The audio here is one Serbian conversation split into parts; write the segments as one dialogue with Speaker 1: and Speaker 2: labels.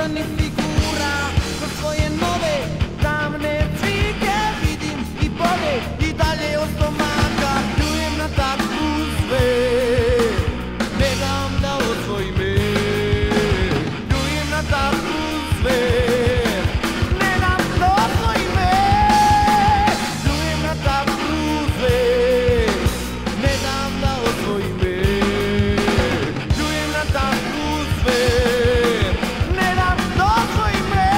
Speaker 1: crvenih figura. Kroz svoje nove tamne cvike vidim i bolje i dalje od stomaka. Pljujem na takvu svet, ne dam da osvojim me. Pljujem na takvu svet, ne dam da osvojim me. Pljujem na takvu svet, ne dam da osvojim me. Pljujem na takvu svet, ne dam da osvojim me.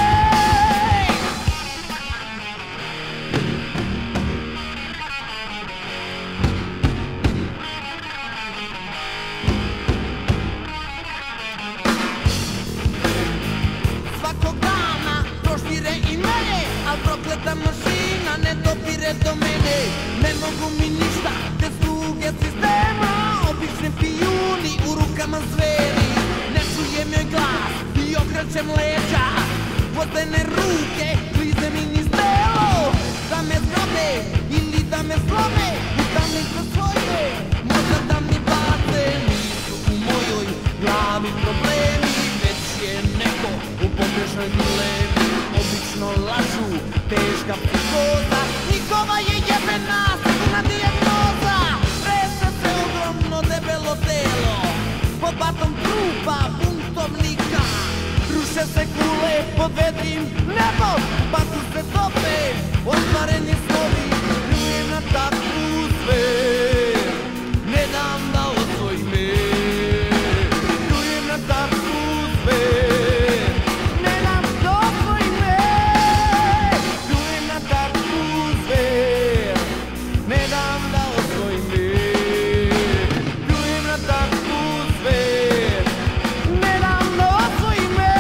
Speaker 1: Svakog dana prošire i mene, al prokleta mašina ne dopire do mene. Ne mogu mi ništa te sluge sistema, obični pijuni u rukama zveri. Ne čujem joj glas i okrećem leđa, vodene ruke klize mi niz telo. Da me zgrabe ili da me slome, da me zasvoje, možda da mi bace. Nisu u mojoj glavi problemi, već je neko u pogrešnoj dilemi. Obično lažu, teška psihoza, njihova je jebena sigurna dijagnoza. Trese se ogromno debelo telo, pod batom trupa buntovnika. Ruše se kule pod vedrim nebom, bacu se tope ostvareni snovi. Pljujem na takvu svet, ne dam da osvojim me. Pljujem na takvu svet, ne dam da osvojim me. Pljujem na takvu svet, ne dam da osvojim me. Pljujem na takvu svet, ne dam da osvojim me.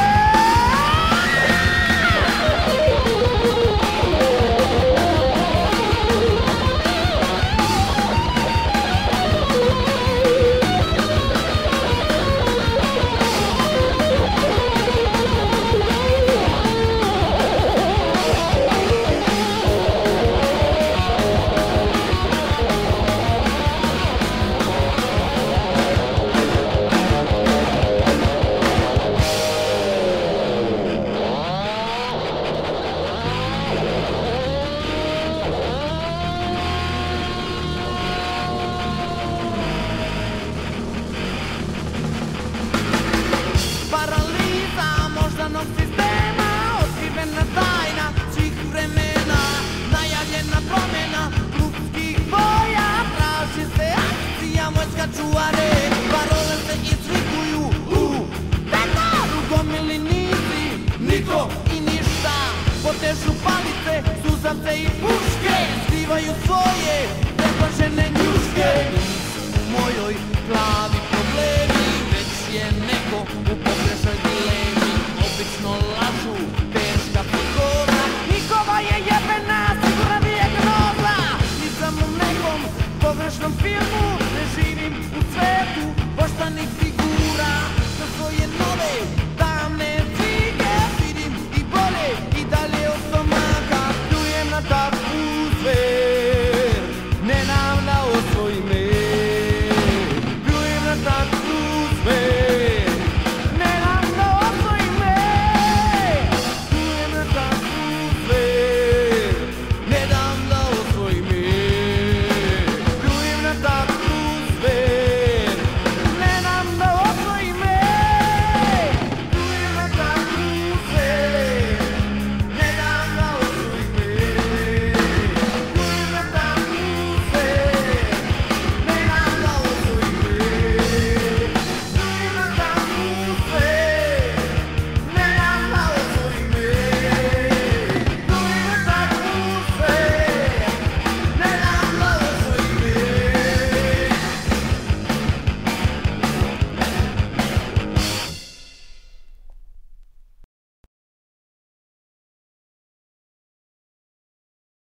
Speaker 1: Paraliza moždanog sistema, otkrivena tajna svih vremena. Najavljena promjena klubskih boja, traži se akcija vojska čuvare. Parole se izlikuju u vetar, u gomili nisi niko i ništa. Potežu palice, suzavce i puš.